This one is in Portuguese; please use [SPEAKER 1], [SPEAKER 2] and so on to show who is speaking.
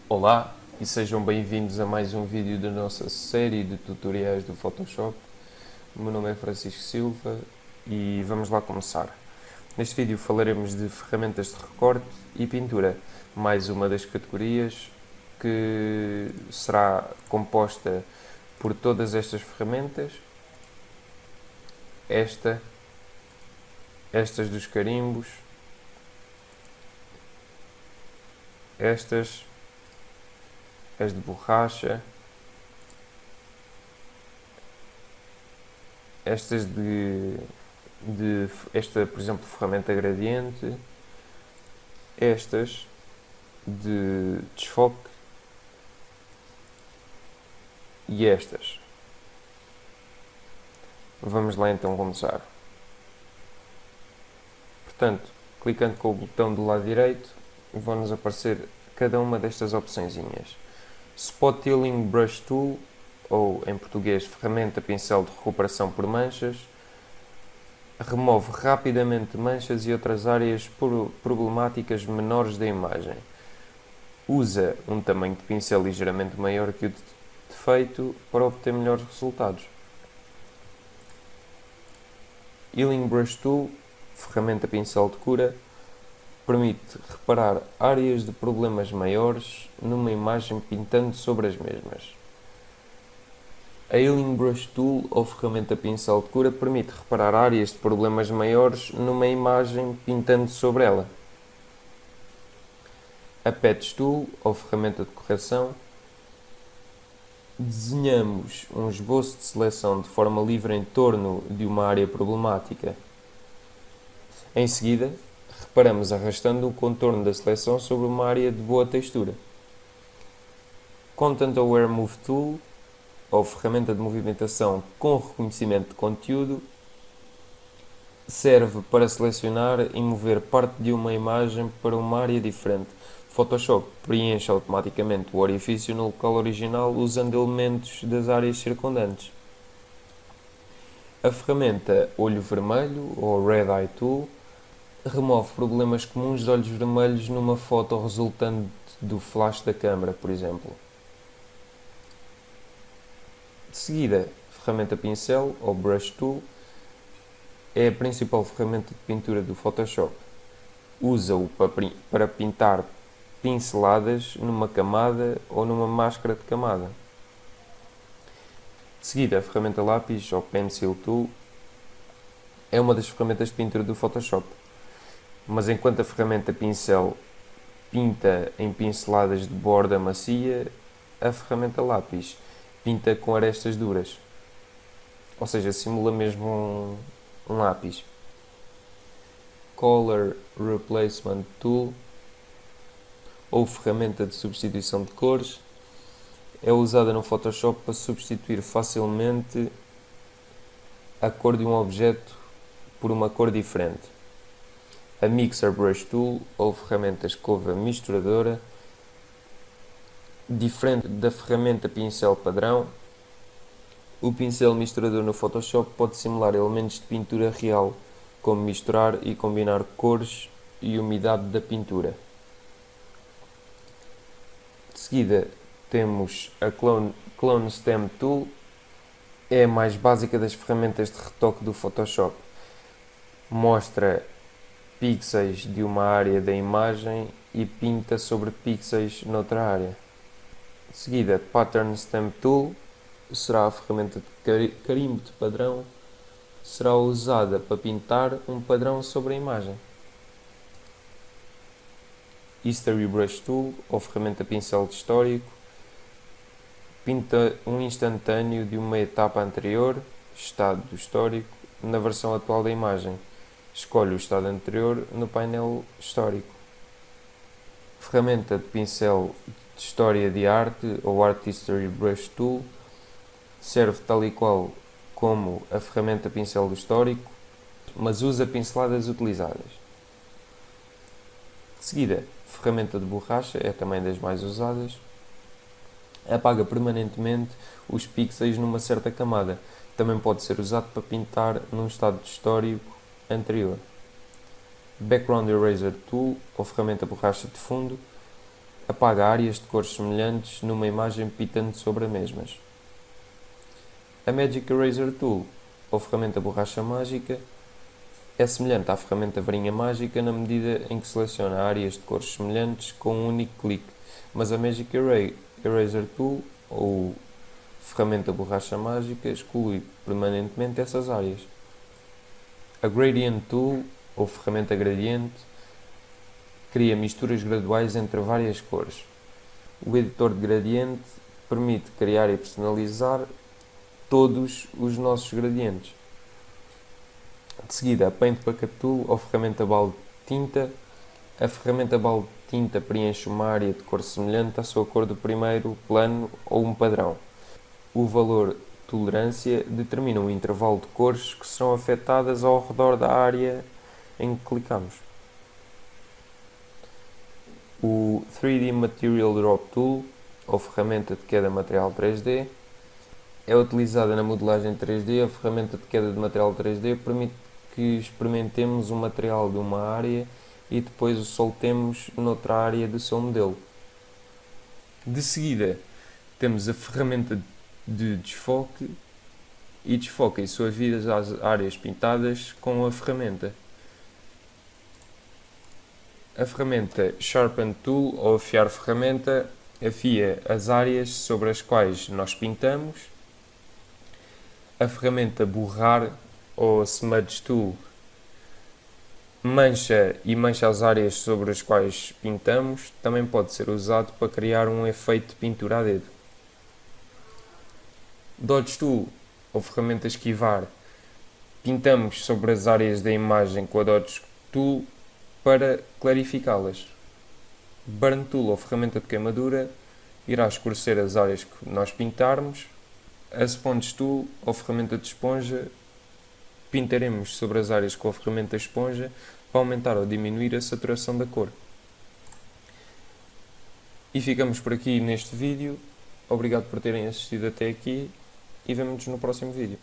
[SPEAKER 1] Olá e sejam bem-vindos a mais um vídeo da nossa série de tutoriais do Photoshop. O meu nome é Francisco Silva e vamos lá começar. Neste vídeo falaremos de ferramentas de recorte e pintura, mais uma das categorias que será composta por todas estas ferramentas, estas dos carimbos, estas, as de borracha, estas esta, por exemplo, ferramenta gradiente, estas de desfoque e estas. Vamos lá então começar. Portanto, clicando com o botão do lado direito, vão-nos aparecer cada uma destas opçõezinhas. Spot Healing Brush Tool, ou em português, ferramenta pincel de recuperação por manchas, remove rapidamente manchas e outras áreas problemáticas menores da imagem. Usa um tamanho de pincel ligeiramente maior que o defeito para obter melhores resultados. Healing Brush Tool, ferramenta pincel de cura, permite reparar áreas de problemas maiores numa imagem pintando sobre as mesmas. A Healing Brush Tool, ou ferramenta pincel de cura, permite reparar áreas de problemas maiores numa imagem pintando sobre ela. A Patch Tool, ou ferramenta de correção, desenhamos um esboço de seleção de forma livre em torno de uma área problemática. Em seguida, reparamos arrastando o contorno da seleção sobre uma área de boa textura. Content Aware Move Tool, ou ferramenta de movimentação com reconhecimento de conteúdo, serve para selecionar e mover parte de uma imagem para uma área diferente. Photoshop preenche automaticamente o orifício no local original usando elementos das áreas circundantes. A ferramenta Olho Vermelho, ou Red Eye Tool, remove problemas comuns de olhos vermelhos numa foto resultante do flash da câmera, por exemplo. De seguida, a ferramenta Pincel, ou Brush Tool, é a principal ferramenta de pintura do Photoshop. Usa-o para pintar pinceladas numa camada ou numa máscara de camada. De seguida, a ferramenta Lápis, ou Pencil Tool, é uma das ferramentas de pintura do Photoshop. Mas enquanto a ferramenta Pincel pinta em pinceladas de borda macia, a ferramenta Lápis pinta com arestas duras. Ou seja, simula mesmo um lápis. Color Replacement Tool, ou ferramenta de substituição de cores, é usada no Photoshop para substituir facilmente a cor de um objeto por uma cor diferente. A Mixer Brush Tool, ou ferramenta escova misturadora, diferente da ferramenta pincel padrão, o pincel misturador no Photoshop pode simular elementos de pintura real, como misturar e combinar cores e umidade da pintura. De seguida, temos a Clone Stamp Tool, é a mais básica das ferramentas de retoque do Photoshop. Mostra pixels de uma área da imagem e pinta sobre pixels noutra área. De seguida, Pattern Stamp Tool será a ferramenta de carimbo de padrão, será usada para pintar um padrão sobre a imagem. History Brush Tool, ou ferramenta pincel de histórico, pinta um instantâneo de uma etapa anterior, estado do histórico, na versão atual da imagem. Escolhe o estado anterior no painel histórico. Ferramenta de pincel de história de arte, ou Art History Brush Tool, serve tal e qual como a ferramenta pincel do histórico, mas usa pinceladas utilizadas. De seguida, a ferramenta de borracha é também das mais usadas. Apaga permanentemente os pixels numa certa camada. Também pode ser usado para pintar num estado histórico anterior. Background Eraser Tool, ou ferramenta borracha de fundo, apaga áreas de cores semelhantes numa imagem pintando sobre as mesmas. A Magic Eraser Tool, ou ferramenta borracha mágica, é semelhante à ferramenta varinha mágica na medida em que seleciona áreas de cores semelhantes com um único clique, mas a Magic Eraser Tool, ou ferramenta borracha mágica, exclui permanentemente essas áreas. A Gradient Tool, ou ferramenta gradiente, cria misturas graduais entre várias cores. O editor de gradiente permite criar e personalizar todos os nossos gradientes. De seguida, a Paint Bucket Tool, ou ferramenta balde de tinta. A ferramenta balde de tinta preenche uma área de cor semelhante à sua cor do primeiro plano ou um padrão. O valor tolerância determina o intervalo de cores que serão afetadas ao redor da área em que clicamos. O 3D Material Drop Tool, ou ferramenta de queda de material 3D, é utilizada na modelagem 3D. A ferramenta de queda de material 3D permite que experimentemos o material de uma área e depois o soltemos noutra área do seu modelo. De seguida, temos a ferramenta de desfoque e desfoca e suaviza as áreas pintadas com a ferramenta. A ferramenta Sharpen Tool, ou afiar ferramenta, afia as áreas sobre as quais nós pintamos. A ferramenta Borrar, ou Smudge Tool, mancha as áreas sobre as quais pintamos. Também pode ser usado para criar um efeito de pintura a dedo. Dodge Tool, ou ferramenta Esquivar, pintamos sobre as áreas da imagem com a Dodge Tool para clarificá-las. Burn Tool, ou ferramenta de queimadura, irá escurecer as áreas que nós pintarmos. A Sponge Tool, ou ferramenta de esponja, pintaremos sobre as áreas com a ferramenta esponja para aumentar ou diminuir a saturação da cor. E ficamos por aqui neste vídeo. Obrigado por terem assistido até aqui e vemo-nos no próximo vídeo.